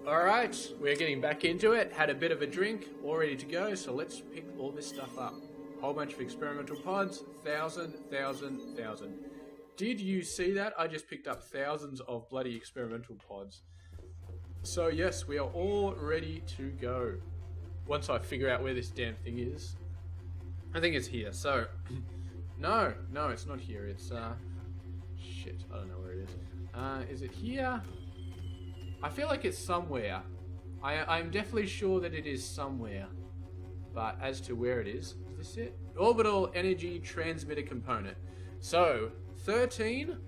Alright, we're getting back into it. Had a bit of a drink, all ready to go, so let's pick all this stuff up. Whole bunch of experimental pods, 1,000. Did you see that? I just picked up thousands of bloody experimental pods. So yes, we are all ready to go. Once I figure out where this damn thing is. I think it's here, so... No, it's not here. It's, shit, I don't know where it is. Is it here? I feel like it's somewhere. I'm definitely sure that it is somewhere. But as to where it is this it? Orbital Energy Transmitter Component. So, 13,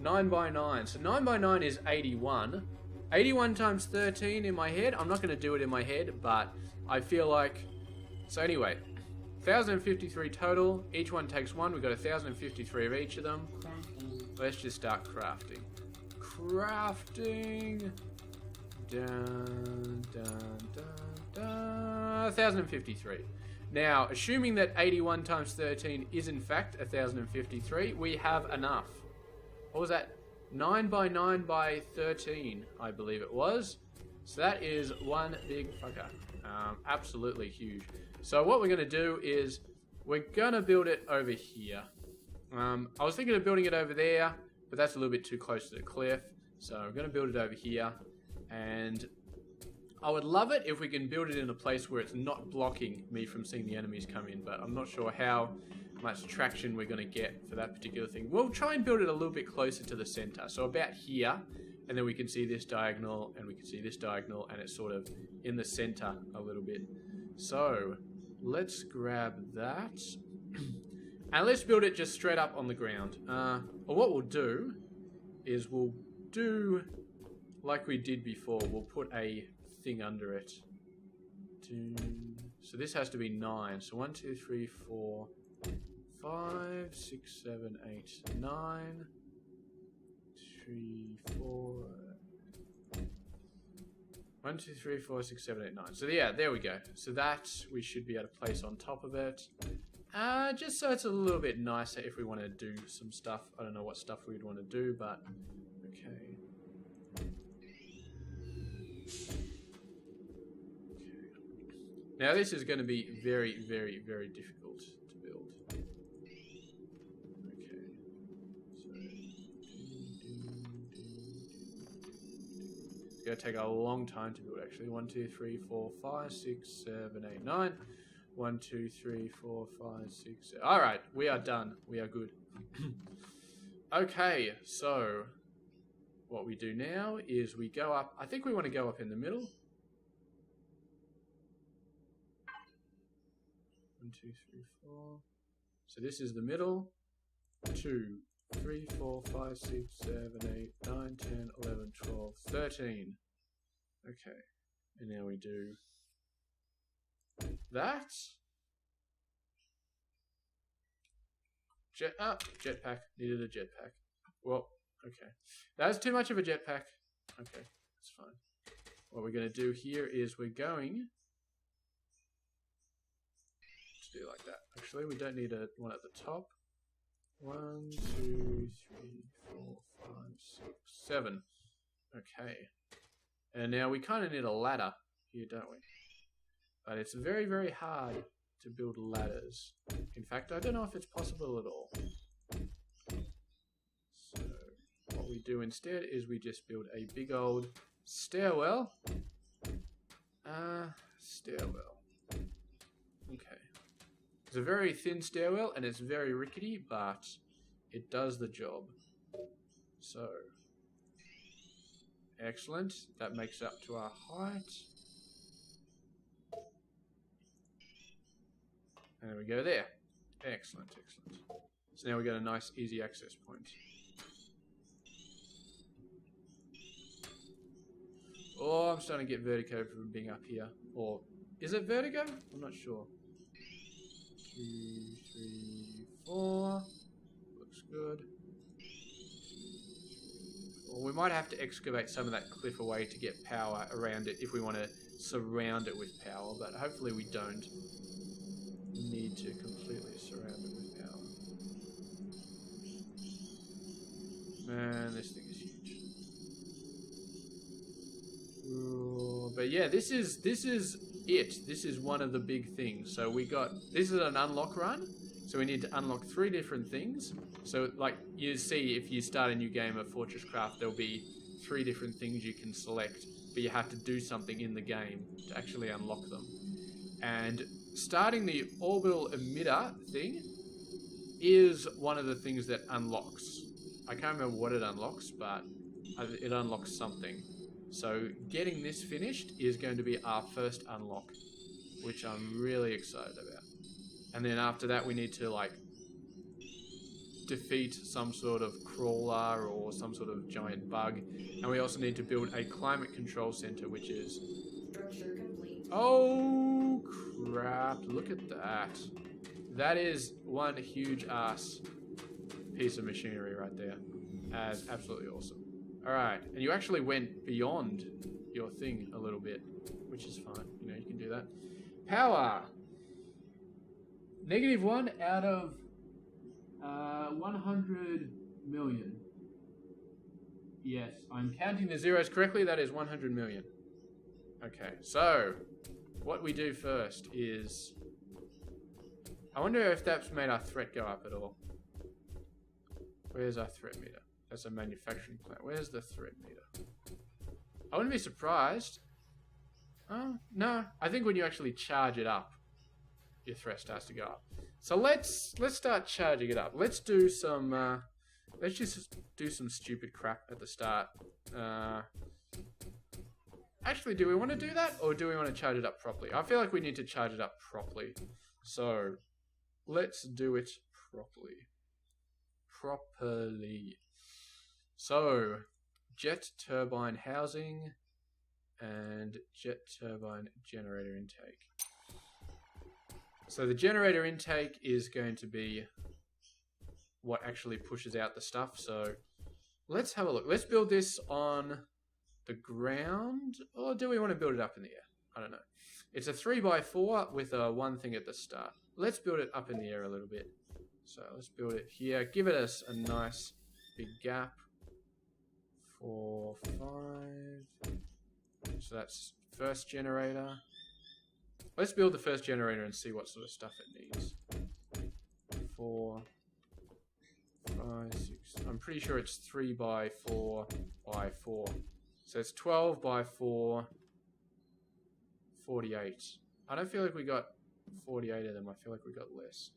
9 by 9. So 9 by 9 is 81. 81 times 13 in my head. I'm not going to do it in my head, but I feel like... So anyway, 1,053 total. Each one takes one. We've got 1,053 of each of them. Let's just start crafting. Crafting. Dun, dun, dun, dun. 1,053. Now, assuming that 81 times 13 is in fact 1,053, we have enough. What was that? 9 by 9 by 13, I believe it was. So that is one big fucker. Absolutely huge. So what we're going to do is we're going to build it over here. I was thinking of building it over there, but that's a little bit too close to the cliff. So I'm going to build it over here. And I would love it if we can build it in a place where it's not blocking me from seeing the enemies come in, but I'm not sure how much traction we're going to get for that particular thing. We'll try and build it a little bit closer to the center. So about here, and then we can see this diagonal, and we can see this diagonal, and it's sort of in the center a little bit. So let's grab that. And let's build it just straight up on the ground. Or what we'll do is we'll do like we did before. We'll put a thing under it. So this has to be 9. So 1, 2, 3, 4, 5, 6, 7, 8, 9. 3, 4. 1, 2, 3, 4, 6, 7, 8, 9. So yeah, there we go. So that we should be able to place on top of it. Just so it's a little bit nicer if we want to do some stuff. I don't know what stuff we'd want to do, but okay. Now this is going to be very, very, very difficult to build. Okay. So, it's going to take a long time to build actually. 1, 2, 3, 4, 5, 6, 7, 8, 9. 1, 2, 3, 4, 5, 6, 7. Alright, we are done. We are good. Okay, so what we do now is we go up. I think we want to go up in the middle. 1, 2, 3, 4. So this is the middle. 2, 3, 4, 5, 6, 7, 8, 9, 10, 11, 12, 13. Okay, and now we do that. Jetpack. Needed a jetpack. Well, okay. That's too much of a jetpack. Okay, that's fine. What we're going to do here is we're going to do like that. Actually, we don't need one at the top. 1, 2, 3, 4, 5, 6, 7. Okay. And now we kind of need a ladder here, don't we? But it's very, very hard to build ladders. In fact, I don't know if it's possible at all. So, what we do instead is we just build a big old stairwell. Stairwell. Okay. It's a very thin stairwell and it's very rickety, but it does the job. So, excellent. That makes up to our height. And we go there. Excellent, excellent. So now we got a nice easy access point. Oh, I'm starting to get vertigo from being up here. Or, is it vertigo? I'm not sure. 2, 3, 4. Looks good. Well, we might have to excavate some of that cliff away to get power around it if we want to surround it with power, but hopefully we don't need to completely surround it with power. Man, this thing is huge. yeah, this is it. This is one of the big things. So this is an unlock run. So we need to unlock 3 different things. So like you see, if you start a new game of Fortress Craft, there'll be 3 different things you can select, but you have to do something in the game to actually unlock them. And starting the orbital emitter thing is one of the things that unlocks. I can't remember what it unlocks, but it unlocks something. So getting this finished is going to be our first unlock, which I'm really excited about. And then after that, we need to like defeat some sort of crawler or some sort of giant bug. And we also need to build a climate control center, which is... Structure complete. Oh, crap. Look at that. That is one huge ass piece of machinery right there. That's absolutely awesome. All right. And you actually went beyond your thing a little bit, which is fine. You know, you can do that. Power. -1 out of 100 million. Yes, I'm counting the zeros correctly. That is 100 million. Okay, so what we do first is... I wonder if that's made our threat go up at all. Where's our threat meter? That's a manufacturing plant. Where's the threat meter? I wouldn't be surprised. Oh, no. I think when you actually charge it up, your threat starts to go up. So let's start charging it up. Let's do some let's just do some stupid crap at the start. Actually, do we want to do that, or do we want to charge it up properly? I feel like we need to charge it up properly. So let's do it properly. So jet turbine housing and jet turbine generator intake. So the generator intake is going to be what actually pushes out the stuff. So let's have a look. Let's build this on the ground, or do we want to build it up in the air? I don't know. It's a 3x4 with a 1 thing at the start. Let's build it up in the air a little bit. So let's build it here. Give it us a nice big gap. 4, 5. So that's first generator. Let's build the first generator and see what sort of stuff it needs. 4, 5, 6. I'm pretty sure it's 3x4x4. So it's 12x4, 48. I don't feel like we got 48 of them. I feel like we got less.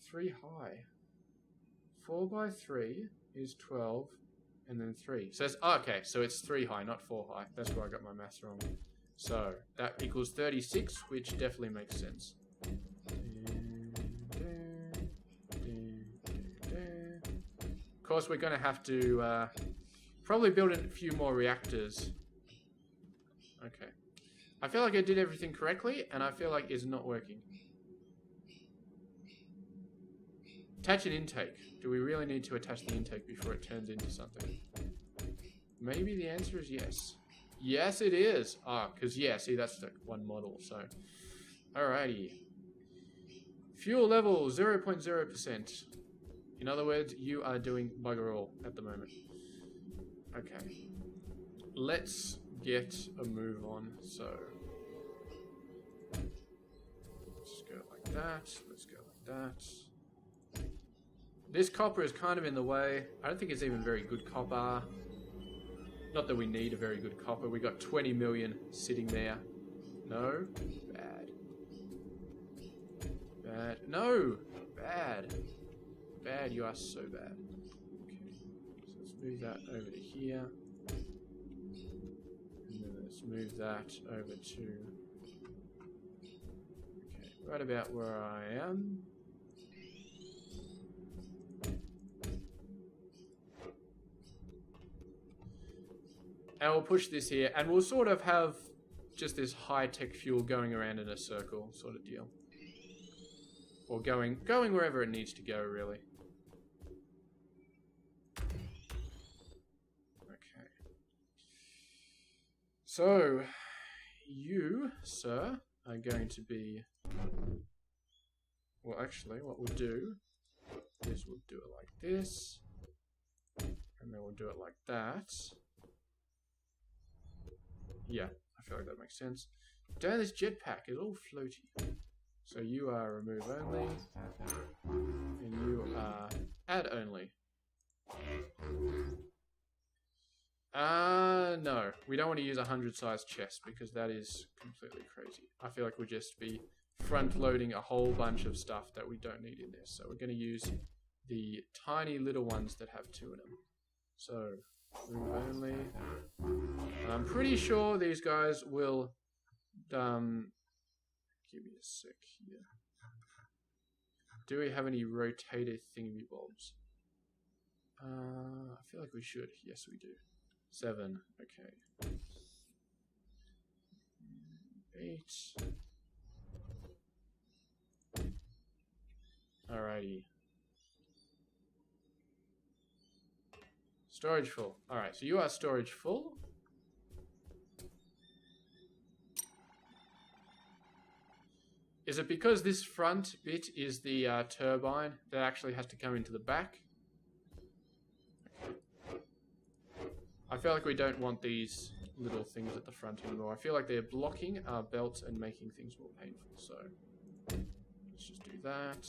3 high. 4x3 is 12, and then 3. So it's okay. So it's 3 high, not 4 high. That's where I got my maths wrong. So that equals 36, which definitely makes sense. Of course, we're going to have to probably build a few more reactors. Okay. I feel like I did everything correctly, and I feel like it's not working. Attach an intake. Do we really need to attach the intake before it turns into something? Maybe the answer is yes. Yes, it is. Ah, because, yeah, see, that's the one model, so. Alrighty. Fuel level, 0.0%. In other words, you are doing bugger all at the moment. Okay. Let's get a move on, so. Let's go like that. Let's go like that. This copper is kind of in the way. I don't think it's even very good copper. Not that we need a very good copper. We got 20 million sitting there. No. Bad. Bad. No. Bad. Bad. You are so bad. Okay. So let's move that over to here. And then let's move that over to... Okay. Right about where I am. And we'll push this here, and we'll sort of have just this high-tech fuel going around in a circle sort of deal. Or going wherever it needs to go, really. Okay. So, you, sir, are going to be... Well, actually, what we'll do is we'll do it like this. And then we'll do it like that. Yeah, I feel like that makes sense. Damn, this jetpack is all floaty. So you are remove only, and you are add only. No, we don't want to use a 100-size chest because that is completely crazy. I feel like we'll just be front-loading a whole bunch of stuff that we don't need in this. So we're going to use the tiny little ones that have 2 in them. So, remove only. And I'm pretty sure these guys will, give me a sec here. Do we have any rotator thingy bobs? I feel like we should. Yes, we do. 7. Okay. 8. Alrighty. Storage full. Alright, so you are storage full. Is it because this front bit is the turbine that actually has to come into the back? I feel like we don't want these little things at the front anymore. I feel like they're blocking our belts and making things more painful. So let's just do that.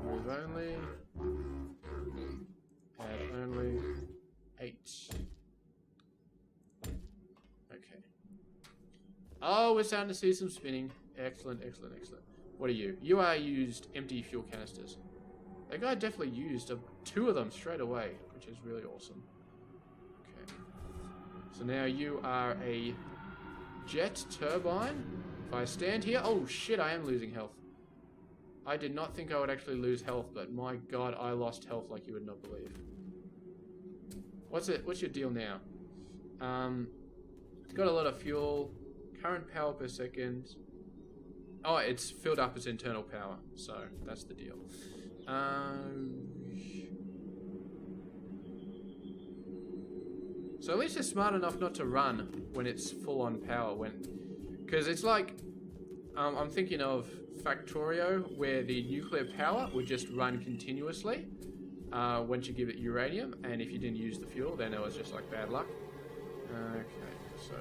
Move only. Add only. 8. Okay. Oh, we're starting to see some spinning. Excellent, excellent, excellent. What are you? You are used empty fuel canisters. That guy definitely used 2 of them straight away, which is really awesome. Okay. So now you are a jet turbine. If I stand here... Oh, shit, I am losing health. I did not think I would actually lose health, but my god, I lost health like you would not believe. What's your deal now? It's got a lot of fuel. Current power per second. Oh, it's filled up as internal power, so that's the deal. So at least it's smart enough not to run when it's full on power. Because it's like, I'm thinking of Factorio, where the nuclear power would just run continuously once you give it uranium, and if you didn't use the fuel, then it was just like bad luck. Okay, so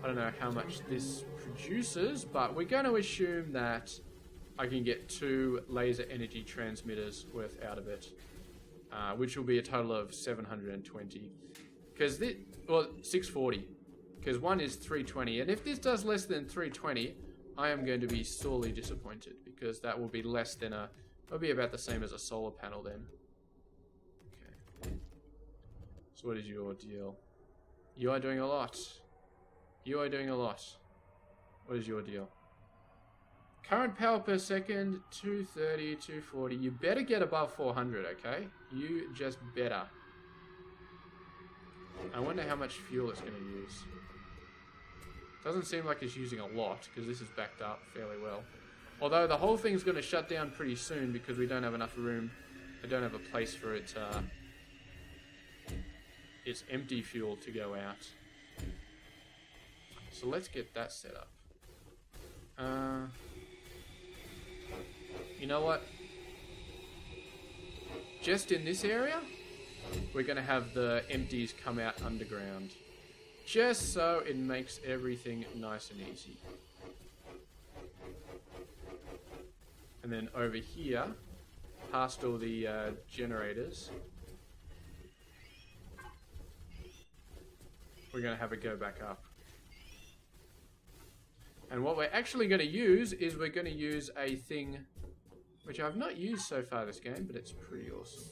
I don't know how much this produces, but we're going to assume that I can get 2 laser energy transmitters worth out of it, which will be a total of 720. Because this, well, 640. Because one is 320, and if this does less than 320, I am going to be sorely disappointed, because that will be less than it'll be about the same as a solar panel then. Okay. So what is your deal? You are doing a lot. You are doing a lot. What is your deal? Current power per second, 230, 240. You better get above 400, okay? You just better. I wonder how much fuel it's going to use. Doesn't seem like it's using a lot, because this is backed up fairly well. Although the whole thing's going to shut down pretty soon because we don't have enough room. I don't have a place for its empty fuel to go out. So let's get that set up. You know what? Just in this area, we're going to have the empties come out underground. Just so it makes everything nice and easy. And then over here, past all the generators, we're going to have it go back up. And what we're actually going to use is we're going to use a thing which I've not used so far this game, but it's pretty awesome.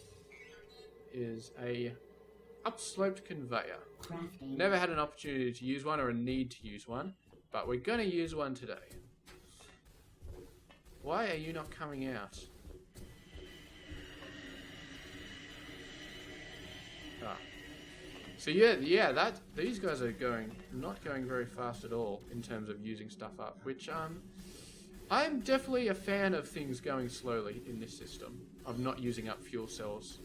Is a upsloped conveyor. Crafting. Never had an opportunity to use one or a need to use one, but we're going to use one today. Why are you not coming out? Ah. So yeah, these guys are not going very fast at all in terms of using stuff up, which I'm definitely a fan of things going slowly in this system, of not using up fuel cells,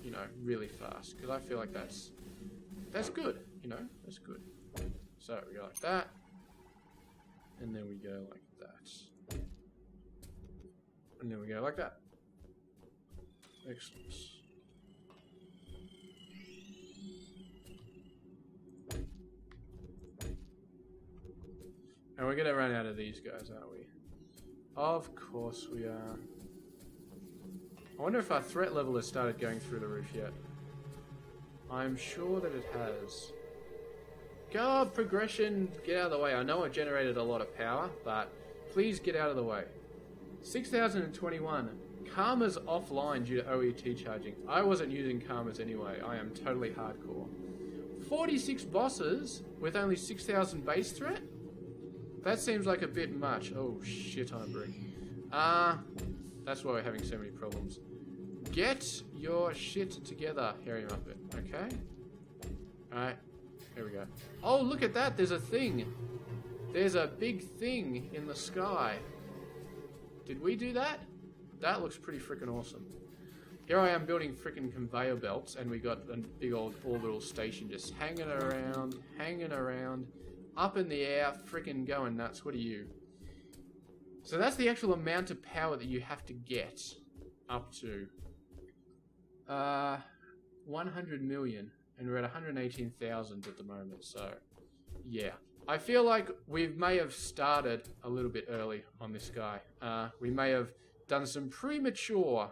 you know, really fast, because I feel like that's good, you know, that's good. So we go like that, and then we go like that, and then we go like that. Excellent. And we're gonna run out of these guys, aren't we? Of course we are. I wonder if our threat level has started going through the roof yet. I'm sure that it has. Go, progression, get out of the way. I know I generated a lot of power, but please get out of the way. 6021. Karma's offline due to OET charging. I wasn't using Karma's anyway. I am totally hardcore. 46 bosses with only 6,000 base threat? That seems like a bit much. Oh shit, I'm brick. That's why we're having so many problems. Get your shit together, Hairymuppet. Okay? Alright, here we go. Oh, look at that, there's a thing. There's a big thing in the sky. Did we do that? That looks pretty freaking awesome. Here I am building freaking conveyor belts, and we got a big old orbital station just hanging around, up in the air, freaking going nuts. What are you? So that's the actual amount of power that you have to get up to. 100 million, and we're at 118,000 at the moment, so yeah. I feel like we may have started a little bit early on this guy. We may have done some premature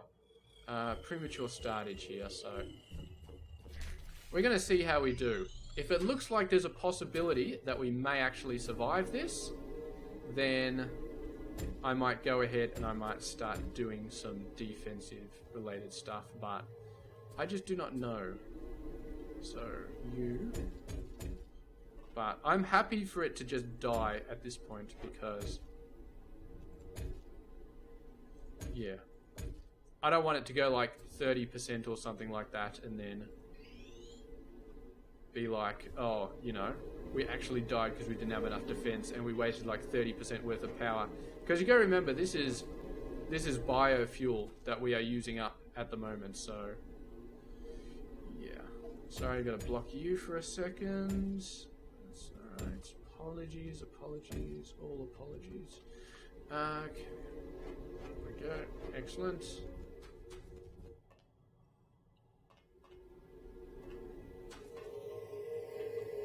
startage here, so we're going to see how we do. If it looks like there's a possibility that we may actually survive this, then I might go ahead and I might start doing some defensive related stuff, but I just do not know. So you... But I'm happy for it to just die at this point because... yeah. I don't want it to go like 30% or something like that and then be like, oh, you know, we actually died because we didn't have enough defense and we wasted like 30% worth of power. Because you gotta remember, this is biofuel that we are using up at the moment, so... yeah. Sorry, I gotta block you for a second. That's alright. Apologies, all apologies. Okay. There we go. Excellent.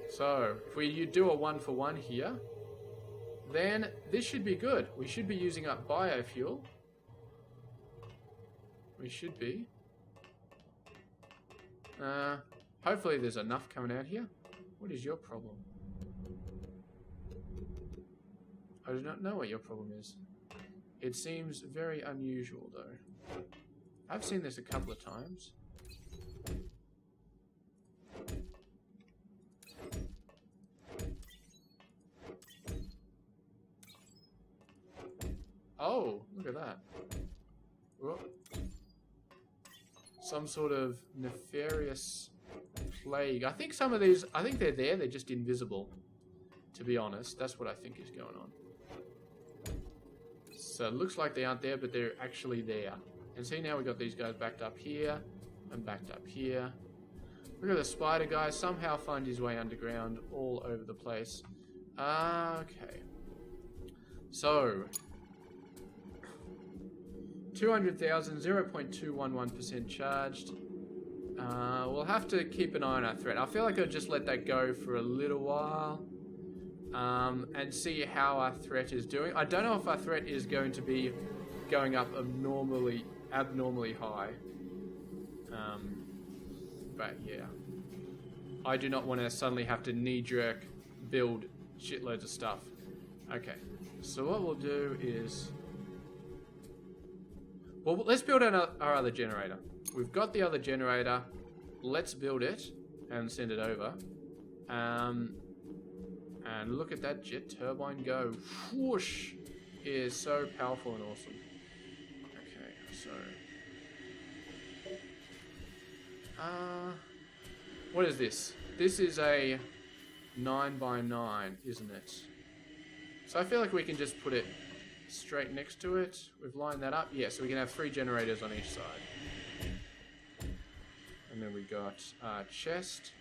So, if we do a 1-for-1 here, then this should be good. We should be using up biofuel. We should be. Hopefully there's enough coming out here. What is your problem? I do not know what your problem is. It seems very unusual, though. I've seen this a couple of times. Oh, look at that. Whoop. Some sort of nefarious plague. I think some of these, I think they're there, they're just invisible. To be honest, that's what I think is going on. So it looks like they aren't there, but they're actually there. And see, now we've got these guys backed up here and backed up here. Look at the spider guy, somehow find his way underground all over the place. Okay. So, 200,000, 0.211% charged. We'll have to keep an eye on our threat. I feel like I'll just let that go for a little while. And see how our threat is doing. I don't know if our threat is going to be going up abnormally high. But yeah. I do not want to suddenly have to knee-jerk build shitloads of stuff. Okay, so what we'll do is... well, let's build our other generator. We've got the other generator. Let's build it and send it over. And look at that jet turbine go. Whoosh! It is so powerful and awesome. Okay, so... what is this? This is a 9x9, isn't it? So I feel like we can just put it straight next to it. We've lined that up. Yeah, so we can have 3 generators on each side. And then we got chest.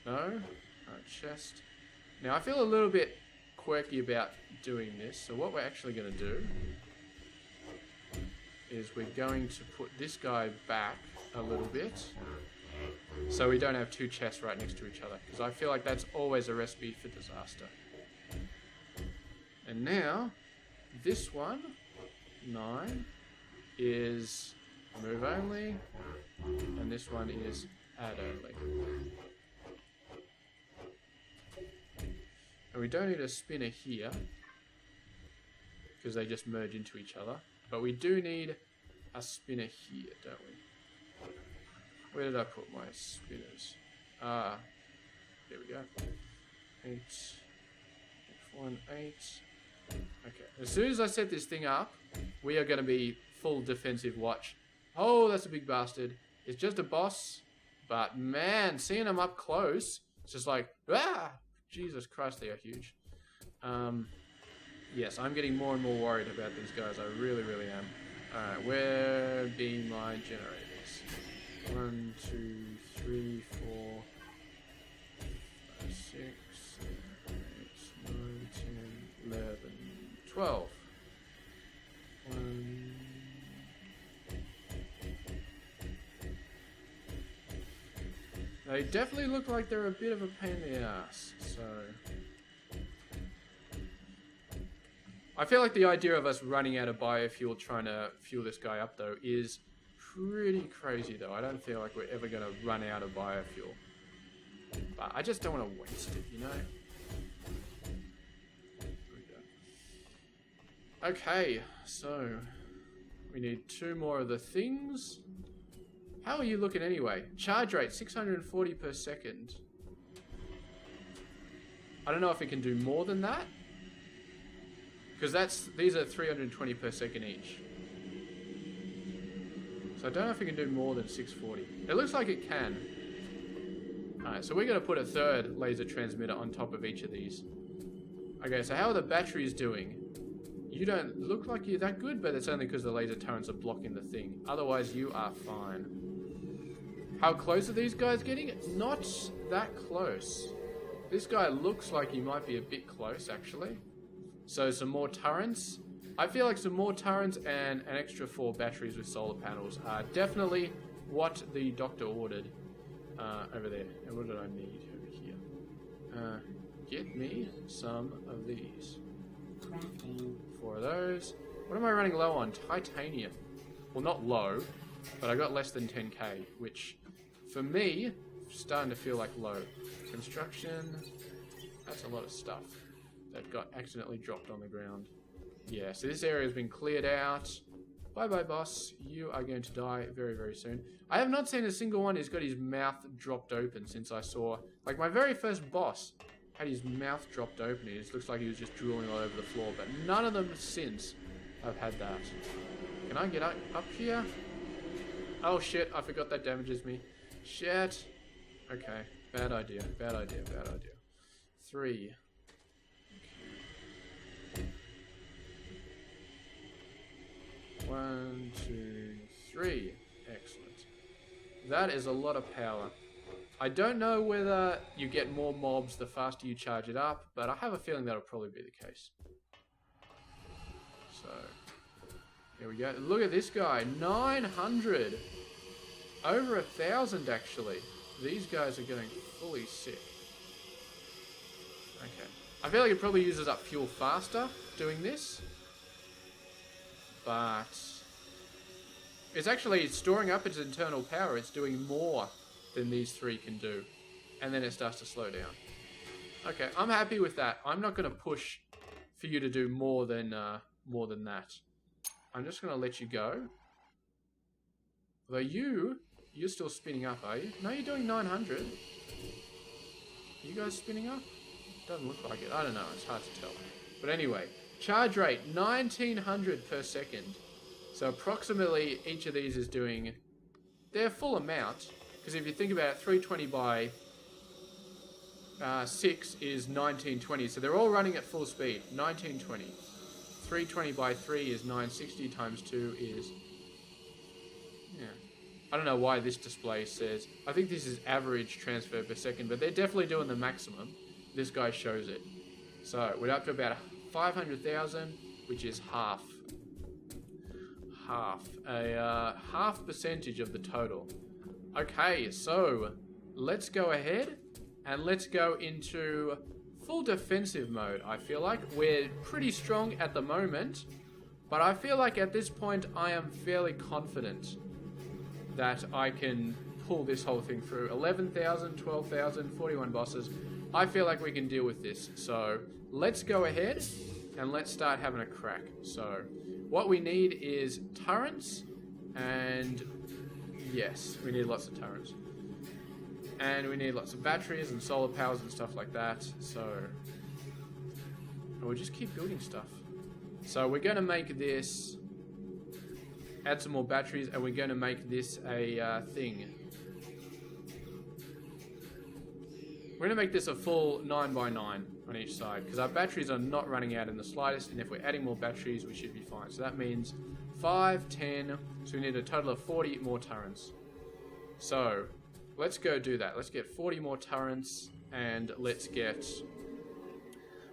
No? Chest. Now I feel a little bit quirky about doing this. So what we're actually going to do is we're going to put this guy back a little bit so we don't have two chests right next to each other, because I feel like that's always a recipe for disaster. And now this one, 9, is move only, and this one is add only. And we don't need a spinner here because they just merge into each other, but we do need a spinner here, don't we? Where did I put my spinners? Ah, there we go. 8, 1, 8. Okay, as soon as I set this thing up, we are going to be full defensive watch. Oh, that's a big bastard. It's just a boss, but man, seeing them up close, it's just like, ah, Jesus Christ, they are huge. Yes, I'm getting more and more worried about these guys. I really, really am. Alright, where be my generators? 1, 2, 3, 4, 5, 6, 7, 8, 9, 10, 11, 12. 1. They definitely look like they're a bit of a pain in the ass, so... I feel like the idea of us running out of biofuel trying to fuel this guy up, though, is pretty crazy, though. I don't feel like we're ever going to run out of biofuel. But I just don't want to waste it, you know? Okay, so... we need 2 more of the things. How are you looking anyway? Charge rate, 640 per second. I don't know if it can do more than that. Because these are 320 per second each. So I don't know if it can do more than 640. It looks like it can. Alright, so we're going to put a 3rd laser transmitter on top of each of these. Okay, so how are the batteries doing? You don't look like you're that good, but it's only because the laser turrets are blocking the thing. Otherwise, you are fine. How close are these guys getting? Not that close. This guy looks like he might be a bit close, actually. So some more turrets. I feel like some more turrets and an extra 4 batteries with solar panels are definitely what the doctor ordered over there. And what did I need over here? Get me some of these. 4 of those. What am I running low on? Titanium. Well, not low, but I got less than 10k, which for me, starting to feel like low. Construction. That's a lot of stuff that got accidentally dropped on the ground. Yeah, so this area has been cleared out. Bye-bye, boss. You are going to die very, very soon. I have not seen a single one who's got his mouth dropped open since I saw... like, my very first boss had his mouth dropped open. It just looks like he was just drooling all over the floor, but none of them since have had that. Can I get up here? Oh, shit. I forgot that damages me. Shit. Okay. Bad idea. Bad idea. Bad idea. 3. 1, 2, 3. Excellent. That is a lot of power. I don't know whether you get more mobs the faster you charge it up, but I have a feeling that'll probably be the case. So, here we go. Look at this guy. 900. Over 1,000, actually. These guys are getting fully sick. Okay. I feel like it probably uses up fuel faster doing this. But it's actually storing up its internal power. It's doing more than these 3 can do. And then it starts to slow down. Okay, I'm happy with that. I'm not going to push for you to do more than that. I'm just going to let you go. Although you're still spinning up, are you? No, you're doing 900. Are you guys spinning up? Doesn't look like it. I don't know. It's hard to tell. But anyway, charge rate 1900 per second. So approximately each of these is doing their full amount. Because if you think about it, 320 by 6 is 1920. So they're all running at full speed. 1920. 320 by 3 is 960 times 2 is... yeah. I don't know why this display says... I think this is average transfer per second, but they're definitely doing the maximum. This guy shows it. So we're up to about 500,000, which is half half. A half percentage of the total. Okay, so let's go ahead and let's go into full defensive mode. I feel like we're pretty strong at the moment, but I feel like at this point I am fairly confident that I can pull this whole thing through. 11,000, 12,000, 41 bosses. I feel like we can deal with this. So let's go ahead and let's start having a crack. So what we need is turrets, and yes, we need lots of turrets. And we need lots of batteries and solar powers and stuff like that. So we'll just keep building stuff. So we're going to make this, add some more batteries, and we're going to make this a thing. We're going to make this a full 9x9 on each side, because our batteries are not running out in the slightest, and if we're adding more batteries, we should be fine. So that means 5, 10, so we need a total of 40 more turrets. So let's go do that. Let's get 40 more turrets, and let's get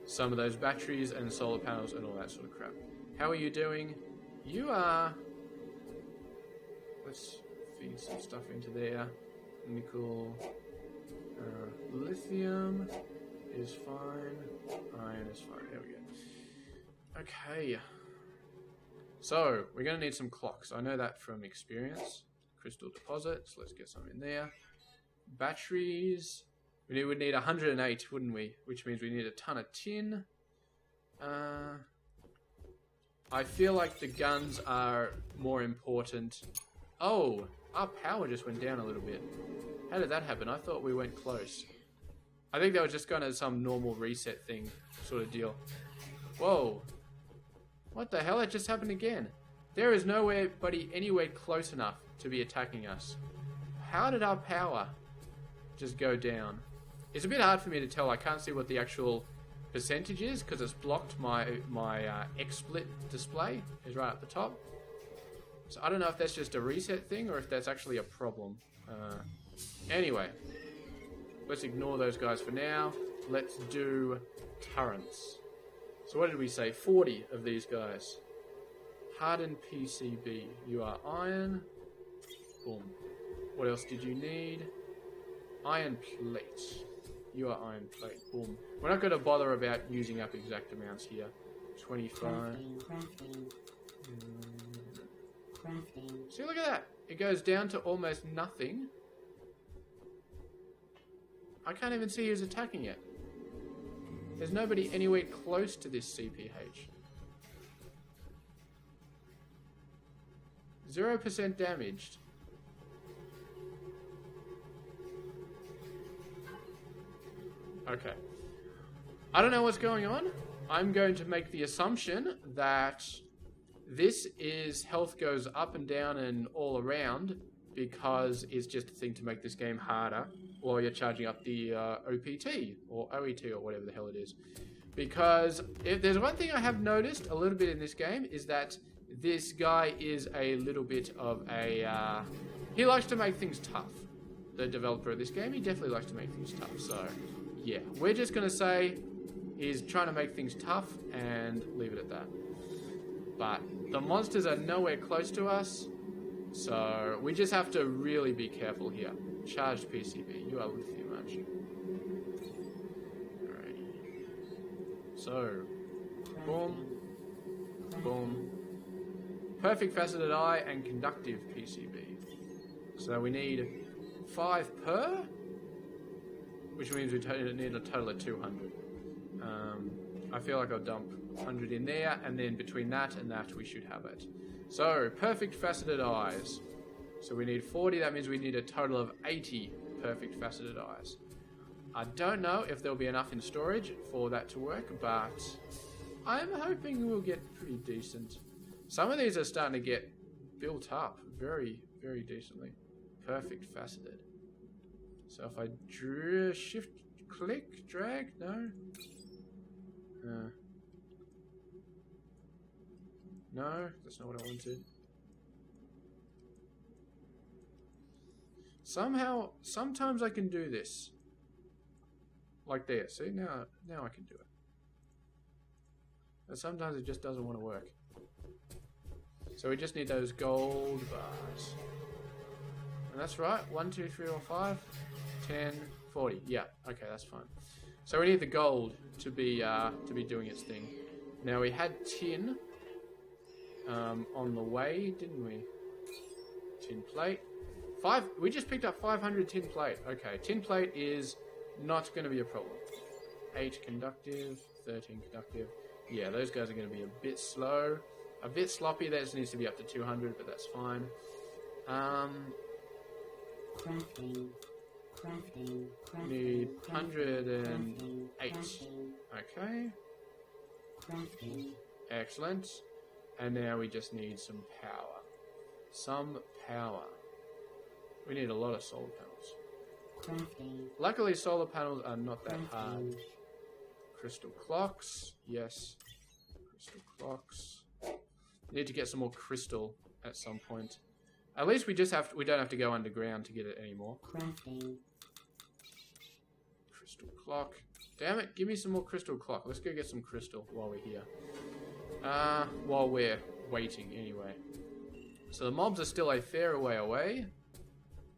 some of those batteries and solar panels and all that sort of crap. How are you doing? You are... Let's feed some stuff into there. Nickel. Lithium is fine. Iron is fine. There we go. Okay. So, we're going to need some clocks. I know that from experience. Crystal deposits. Let's get some in there. Batteries. We would need 108, wouldn't we? Which means we need a ton of tin. I feel like the guns are more important. Oh, our power just went down a little bit. How did that happen? I thought we went close. I think that was just kind of some normal reset thing sort of deal. Whoa. What the hell? That just happened again. There is nobody anywhere close enough to be attacking us. How did our power just go down? It's a bit hard for me to tell. I can't see what the actual percentage is because it's blocked. My XSplit display is right at the top. So I don't know if that's just a reset thing or if that's actually a problem. Anyway, let's ignore those guys for now. Let's do turrets. So what did we say? 40 of these guys. Hardened PCB. You are iron. Boom. What else did you need? Iron plate. You are iron plate. Boom. We're not going to bother about using up exact amounts here. 25. See, look at that. It goes down to almost nothing. I can't even see who's attacking it. There's nobody anywhere close to this CPH. 0% damaged. Okay. I don't know what's going on. I'm going to make the assumption that this is health goes up and down and all around because it's just a thing to make this game harder while you're charging up the OPT or OET or whatever the hell it is. Because if there's one thing I have noticed a little bit in this game is that this guy is a little bit of a... he likes to make things tough. The developer of this game, he definitely likes to make things tough. So, yeah. We're just going to say he's trying to make things tough and leave it at that. But the monsters are nowhere close to us. So, we just have to really be careful here. Charged PCB. You are lithium, aren't you? Alrighty. So, boom. Boom. Perfect faceted eye and conductive PCB. So we need 5 per, which means we need a total of 200. I feel like I'll dump 100 in there, and then between that and that we should have it. So, perfect faceted eyes. So we need 40, that means we need a total of 80 perfect faceted eyes. I don't know if there'll be enough in storage for that to work, but I'm hoping we'll get pretty decent. Some of these are starting to get built up very, very decently. Perfect faceted. So if I shift, click, drag, no? No, that's not what I wanted. Somehow, sometimes I can do this. Like there, see? Now I can do it. And sometimes it just doesn't want to work. So we just need those gold bars. And that's right. 1, 2, 3, or 5, 10, 40. Yeah. Okay, that's fine. So we need the gold to be doing its thing. Now we had tin on the way, didn't we? Tin plate. We just picked up 500 tin plate. Okay, tin plate is not going to be a problem. 8 conductive, 13 conductive. Yeah, those guys are going to be a bit slow. A bit sloppy. That just needs to be up to 200, but that's fine. Need 108. Okay. Excellent. And now we just need some power. We need a lot of solar panels. Luckily, solar panels are not that hard. Crystal clocks. Yes. Crystal clocks. Need to get some more crystal at some point. At least we don't have to go underground to get it anymore. Crystal clock. Damn it, give me some more crystal clock. Let's go get some crystal while we're here. While we're waiting anyway. So the mobs are still a fair way away.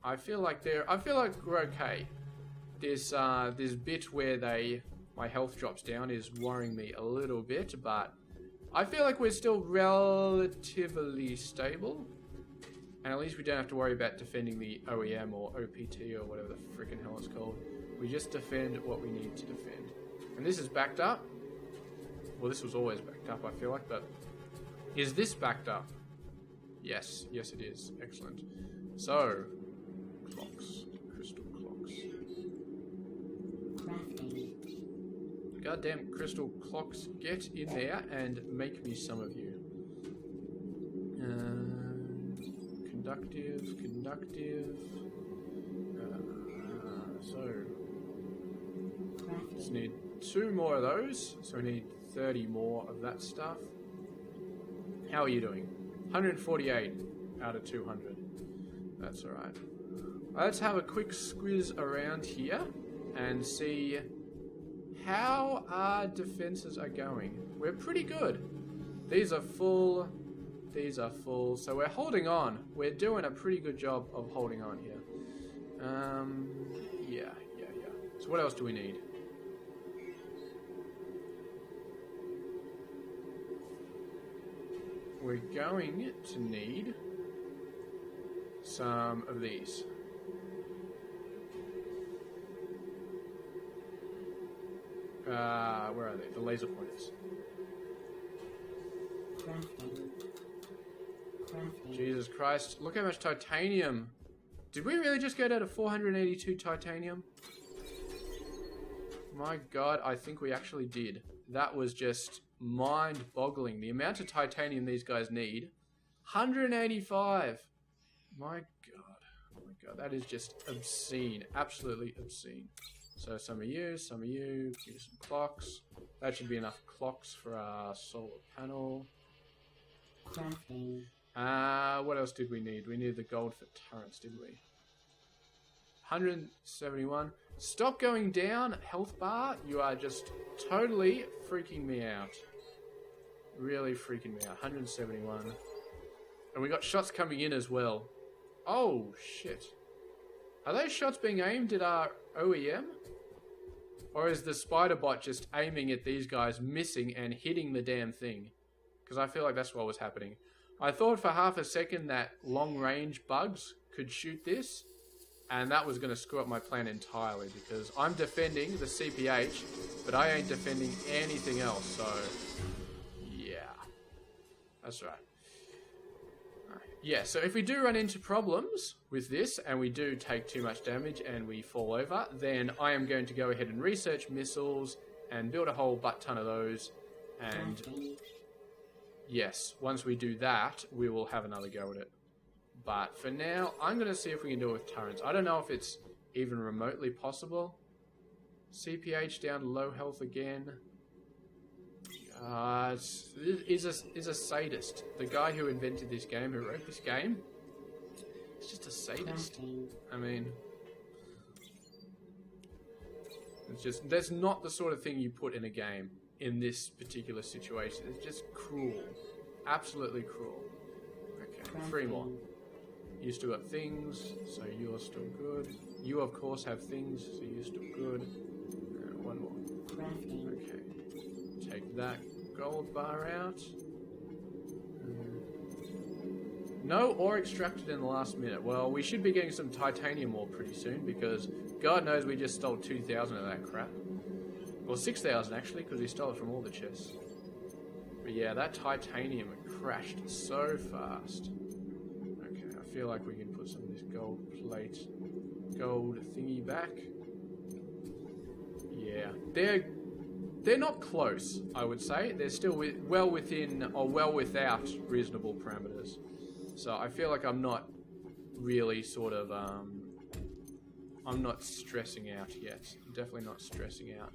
I feel like we're okay. This bit where my health drops down is worrying me a little bit, but I feel like we're still relatively stable. And at least we don't have to worry about defending the OEM or OPT or whatever the freaking hell it's called. We just defend what we need to defend. And this is backed up. Well, this was always backed up, I feel like, but is this backed up? Yes. Yes, it is. Excellent. So, clocks. Crystal clocks. Goddamn crystal clocks, get in there and make me some of you. Conductive. So, just need 2 more of those. So we need 30 more of that stuff. How are you doing? 148 out of 200. That's alright. Let's have a quick squiz around here and see how our defenses are going. We're pretty good. These are full. These are full. So we're holding on. We're doing a pretty good job of holding on here. Yeah. So what else do we need? We're going to need some of these. Where are they? The laser pointers. Jesus Christ. Look how much titanium. Did we really just go down to 482 titanium? My god, I think we actually did. That was just mind-boggling. The amount of titanium these guys need. 185. My god, that is just obscene. Absolutely obscene. So some of you, give me some clocks. That should be enough clocks for our solar panel. What else did we need? We needed the gold for turrets, didn't we? 171. Stop going down, health bar. You are just totally freaking me out. Really freaking me out. 171. And we got shots coming in as well. Oh, shit. Are those shots being aimed at our OEM? Or is the spider bot just aiming at these guys, missing and hitting the damn thing? Because I feel like that's what was happening. I thought for half a second that long-range bugs could shoot this, and that was going to screw up my plan entirely, because I'm defending the CPH, but I ain't defending anything else, so yeah. That's right. Yeah, so if we do run into problems with this, and we do take too much damage and we fall over, then I am going to go ahead and research missiles and build a whole butt ton of those, and yes, once we do that, we will have another go at it. But for now, I'm going to see if we can do it with turrets. I don't know if it's even remotely possible. CPH down low health again. Is a sadist. The guy who invented this game, who wrote this game, is just a sadist. I mean, it's just, that's not the sort of thing you put in a game in this particular situation. It's just cruel. Absolutely cruel. 3 more. You still got things, so you're still good. You, of course, have things, so you're still good. 1 more. Crafting. Okay. Take that gold bar out. No ore extracted in the last minute. Well, we should be getting some titanium ore pretty soon because God knows we just stole 2,000 of that crap. Or 6,000 actually, because we stole it from all the chests. But yeah, that titanium crashed so fast. Okay, I feel like we can put some of this gold plate, gold thingy back. Yeah, they're not close, I would say. They're still well within or well without reasonable parameters. So I feel like I'm not really sort of, I'm not stressing out yet. I'm definitely not stressing out.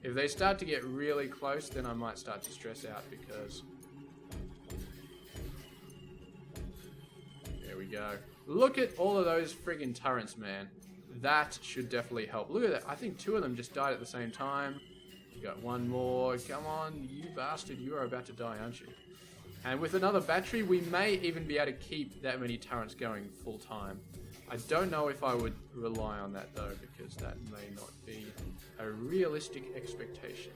If they start to get really close, then I might start to stress out because... There we go. Look at all of those friggin' turrets, man. That should definitely help. Look at that. I think 2 of them just died at the same time. You got 1 more. Come on, you bastard. You are about to die, aren't you? And with another battery, we may even be able to keep that many turrets going full time. I don't know if I would rely on that though, because that may not be a realistic expectation.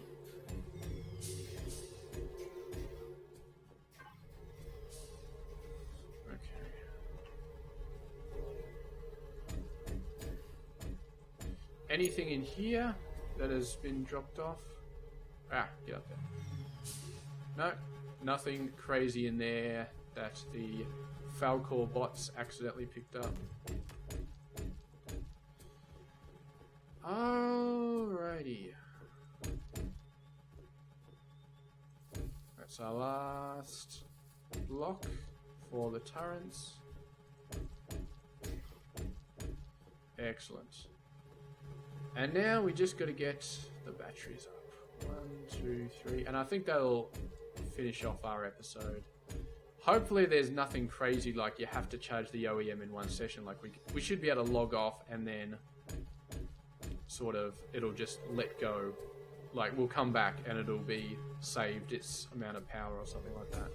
Okay. Anything in here that has been dropped off? Ah, get up there. No. Nothing crazy in there that the Falcor bots accidentally picked up. Alrighty. That's our last block for the turrets. Excellent. And now we just got to get the batteries up. 1, 2, 3. And I think that'll finish off our episode. Hopefully there's nothing crazy like you have to charge the OEM in one session. Like we should be able to log off and then sort of it'll just let go. Like we'll come back and it'll be saved its amount of power or something like that.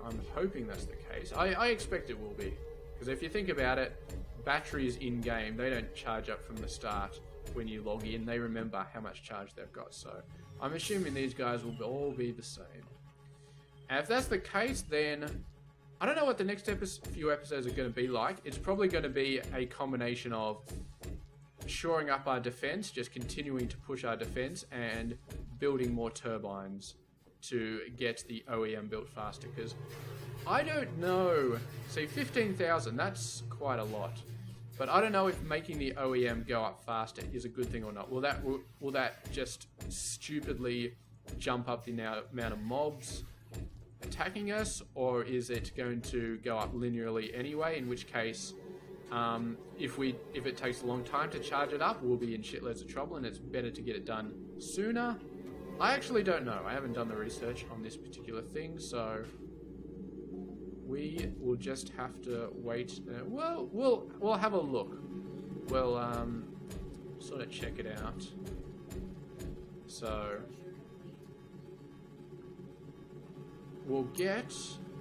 I'm hoping that's the case. I expect it will be. Because if you think about it, batteries in game, they don't charge up from the start when you log in. They remember how much charge they've got. So I'm assuming these guys will all be the same. And if that's the case, then I don't know what the next few episodes are going to be like. It's probably going to be a combination of shoring up our defense, just continuing to push our defense, and building more turbines to get the OEM built faster. Because I don't know. See, 15,000, that's quite a lot. But I don't know if making the OEM go up faster is a good thing or not. Will that just stupidly jump up the amount of mobs attacking us, or is it going to go up linearly anyway? In which case, if it takes a long time to charge it up, we'll be in shitloads of trouble, and it's better to get it done sooner. I actually don't know. I haven't done the research on this particular thing, so we will just have to wait. We'll have a look. We'll sort of check it out. So we'll get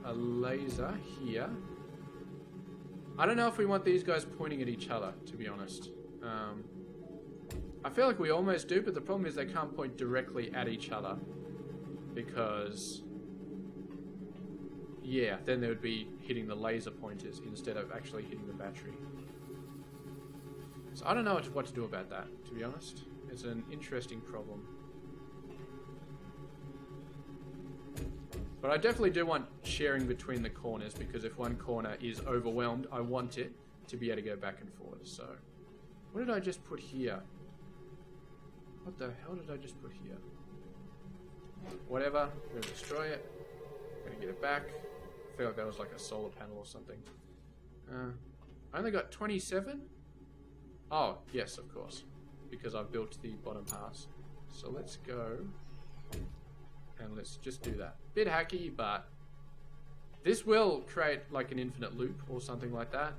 a laser here. I don't know if we want these guys pointing at each other, to be honest. I feel like we almost do, but the problem is they can't point directly at each other because, yeah, then they would be hitting the laser pointers instead of actually hitting the battery. So I don't know what to do about that, to be honest. It's an interesting problem. But I definitely do want sharing between the corners, because if one corner is overwhelmed, I want it to be able to go back and forth. So, what did I just put here? What the hell did I just put here? Whatever, I'm going to destroy it. I'm going to get it back. I feel like that was like a solar panel or something. I only got 27? Oh, yes, of course. Because I've built the bottom half. So let's go and let's just do that. Bit hacky, but this will create like an infinite loop or something like that.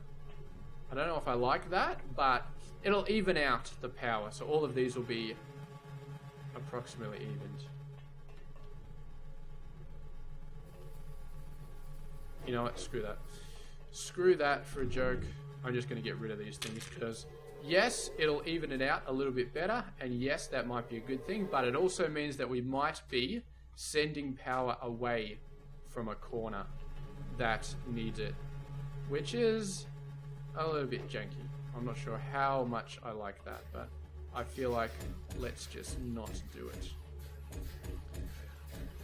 I don't know if I like that, but it'll even out the power. So all of these will be approximately evened. You know what? Screw that. Screw that for a joke. I'm just going to get rid of these things because, yes, it'll even it out a little bit better. And yes, that might be a good thing. But it also means that we might be sending power away from a corner that needs it. Which is a little bit janky. I'm not sure how much I like that. But I feel like let's just not do it.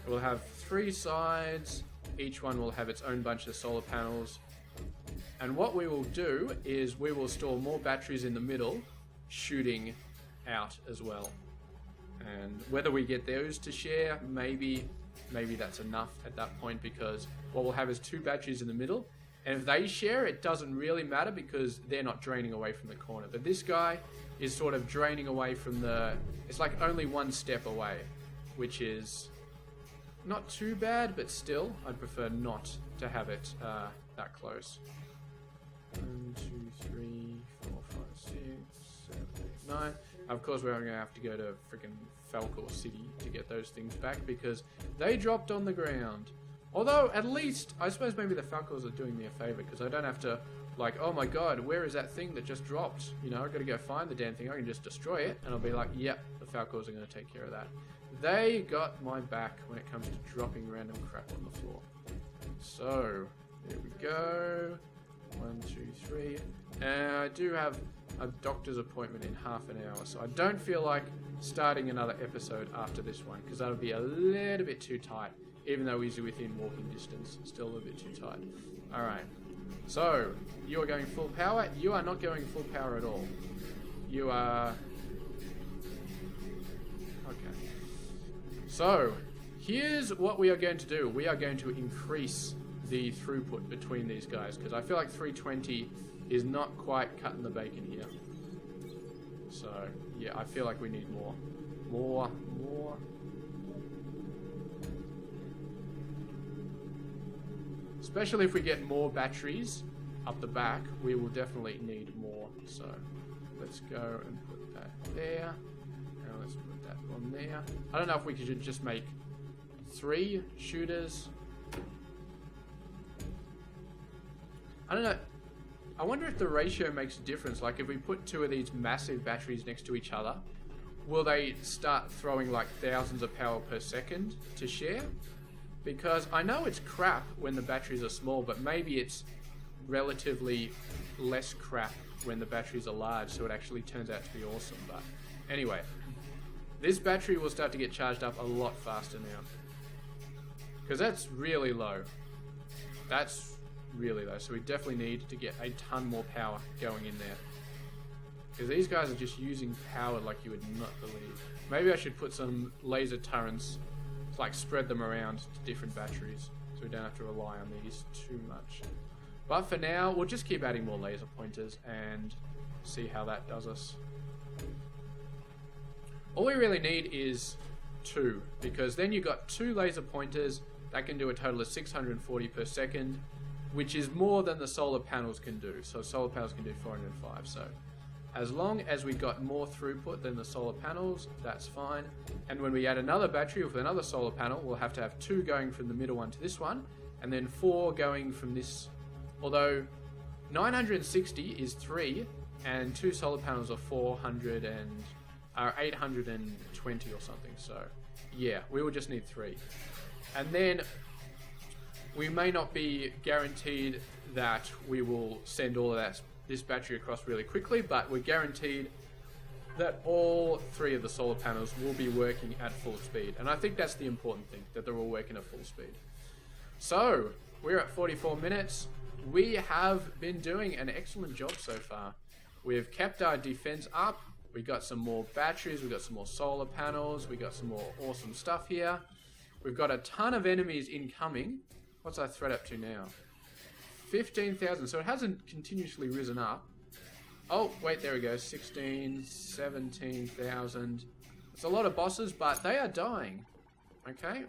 We'll have 3 sides. Each one will have its own bunch of solar panels. And what we will do is we will store more batteries in the middle, shooting out as well. And whether we get those to share, maybe that's enough at that point, because what we'll have is 2 batteries in the middle. And if they share, it doesn't really matter because they're not draining away from the corner. But this guy is sort of draining away from the... It's like only 1 step away, which is not too bad, but still, I'd prefer not to have it that close. 1, 2, 3, 4, 5, 6, 7, 8, 9. Of course, we're going to have to go to freaking Falcor City to get those things back because they dropped on the ground. Although, at least, I suppose maybe the Falcors are doing me a favor because I don't have to, like, oh my god, where is that thing that just dropped? You know, I've got to go find the damn thing. I can just destroy it, and I'll be like, yep, the Falcors are going to take care of that. They got my back when it comes to dropping random crap on the floor. So, there we go. 1, 2, 3. And I do have a doctor's appointment in half an hour, so I don't feel like starting another episode after this one because that'll be a little bit too tight. Even though he's within walking distance, still a little bit too tight. Alright, so you are going full power. You are not going full power at all. You are... Okay. So, here's what we are going to do. We are going to increase the throughput between these guys because I feel like 320 is not quite cutting the bacon here. So, yeah, I feel like we need more. More. Especially if we get more batteries up the back, we will definitely need more. So, let's go and put that there. And let's put that on there. I don't know if we could just make 3 shooters. I don't know. I wonder if the ratio makes a difference. Like if we put 2 of these massive batteries next to each other, will they start throwing like thousands of power per second to share? Because I know it's crap when the batteries are small, but maybe it's relatively less crap when the batteries are large, so it actually turns out to be awesome. But anyway, this battery will start to get charged up a lot faster now. Because that's really low. That's really low, so we definitely need to get a ton more power going in there. Because these guys are just using power like you would not believe. Maybe I should put some laser turrets, like spread them around to different batteries, so we don't have to rely on these too much. But for now, we'll just keep adding more laser pointers and see how that does us. All we really need is 2, because then you've got 2 laser pointers that can do a total of 640 per second, which is more than the solar panels can do. So solar panels can do 405. So as long as we got more throughput than the solar panels, that's fine. And when we add another battery with another solar panel, we'll have to have 2 going from the middle one to this one, and then 4 going from this. Although 960 is 3, and 2 solar panels are 400 and are 820 or something. So yeah, we will just need 3. And then we may not be guaranteed that we will send all of this battery across really quickly, but we're guaranteed that all 3 of the solar panels will be working at full speed. And I think that's the important thing, that they're all working at full speed. So, we're at 44 minutes. We have been doing an excellent job so far. We've kept our defense up. We got some more batteries, we got some more solar panels, we got some more awesome stuff here. We've got a ton of enemies incoming. What's our threat up to now? 15,000, so it hasn't continuously risen up. Oh, wait, there we go. 16, 17,000. It's a lot of bosses, but they are dying. Okay,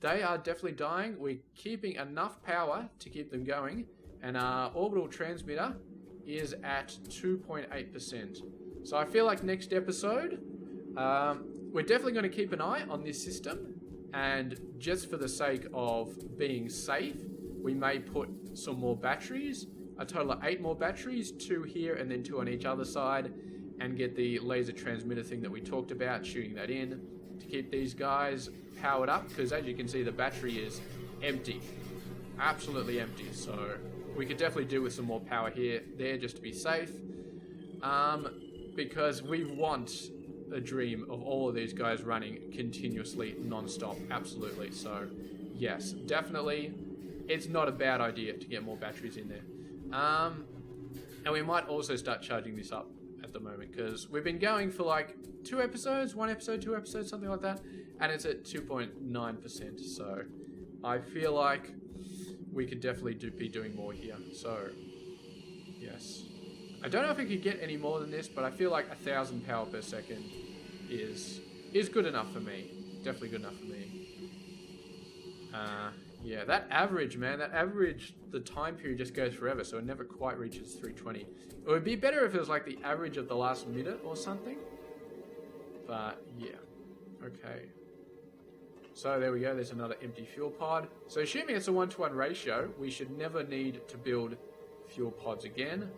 they are definitely dying. We're keeping enough power to keep them going, and our orbital transmitter is at 2.8%. So I feel like next episode, we're definitely going to keep an eye on this system, And just for the sake of being safe, we may put some more batteries, a total of 8 more batteries, 2 here and then 2 on each other side, and get the laser transmitter thing that we talked about, shooting that in to keep these guys powered up, because as you can see the battery is empty, absolutely empty, so we could definitely do with some more power there just to be safe, because we want a dream of all of these guys running continuously non-stop, absolutely. So yes, definitely it's not a bad idea to get more batteries in there, and we might also start charging this up at the moment, because we've been going for like 2 episodes, 1 episode, 2 episodes, something like that, and it's at 2.9%, so I feel like we could definitely be doing more here. So yes, I don't know if we could get any more than this, but I feel like 1,000 power per second is good enough for me. Definitely good enough for me. Yeah, that average, man, the time period just goes forever, so it never quite reaches 320. It would be better if it was like the average of the last minute or something. But yeah, okay. So there we go, there's another empty fuel pod. So assuming it's a 1-to-1 ratio, we should never need to build fuel pods again.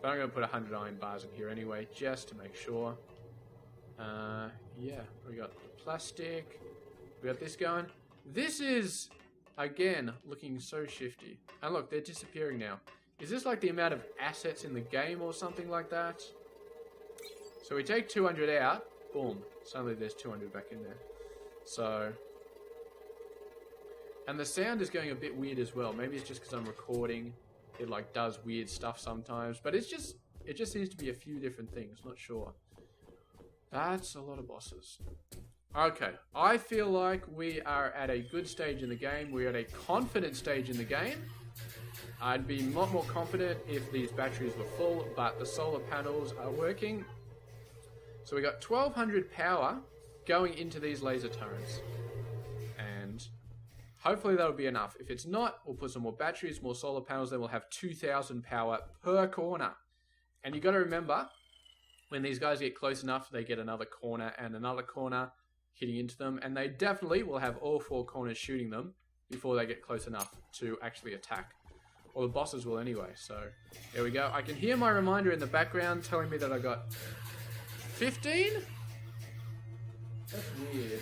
But I'm going to put 100 iron bars in here anyway, just to make sure. Yeah, we got the plastic. We got this going. This is, again, looking so shifty. And look, they're disappearing now. Is this like the amount of assets in the game or something like that? So we take 200 out, boom, suddenly there's 200 back in there. So, and the sound is going a bit weird as well. Maybe it's just because I'm recording. It like does weird stuff sometimes, but it just seems to be a few different things, not sure. That's a lot of bosses. Okay, I feel like we are at a good stage in the game. We're at a confident stage in the game. I'd be a lot more confident if these batteries were full, but the solar panels are working. So we got 1200 power going into these laser turrets. And hopefully that'll be enough. If it's not, we'll put some more batteries, more solar panels, then we'll have 2000 power per corner. And you got to remember, when these guys get close enough, they get another corner and another corner hitting into them, and they definitely will have all 4 corners shooting them before they get close enough to actually attack. Or the bosses will anyway, so there we go. I can hear my reminder in the background telling me that I got 15? That's weird.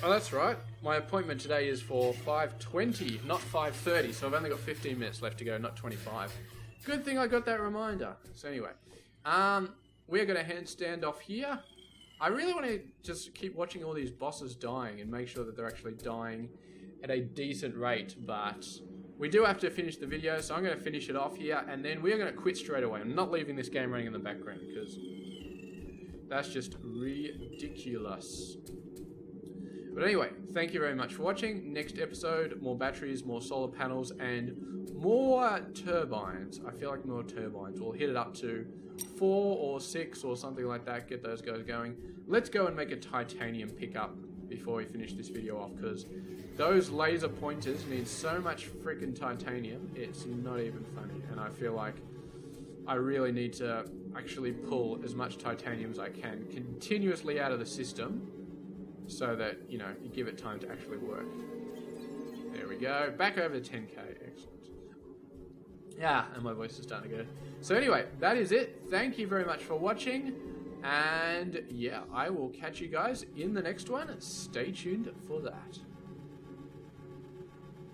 Oh, that's right. My appointment today is for 5:20, not 5:30, so I've only got 15 minutes left to go, not 25. Good thing I got that reminder. So anyway, we're going to handstand off here. I really want to just keep watching all these bosses dying and make sure that they're actually dying at a decent rate, but we do have to finish the video, so I'm going to finish it off here, and then we're going to quit straight away. I'm not leaving this game running in the background, because that's just ridiculous. But anyway, thank you very much for watching. Next episode, more batteries, more solar panels, and more turbines. I feel like more turbines. We'll hit it up to 4 or 6 or something like that. Get those guys going. Let's go and make a titanium pickup before we finish this video off, because those laser pointers need so much freaking titanium. It's not even funny. And I feel like I really need to actually pull as much titanium as I can continuously out of the system, so that, you know, you give it time to actually work. There we go. Back over to 10k. Excellent. Yeah, and my voice is starting to go. So anyway, that is it. Thank you very much for watching. And yeah, I will catch you guys in the next one. Stay tuned for that.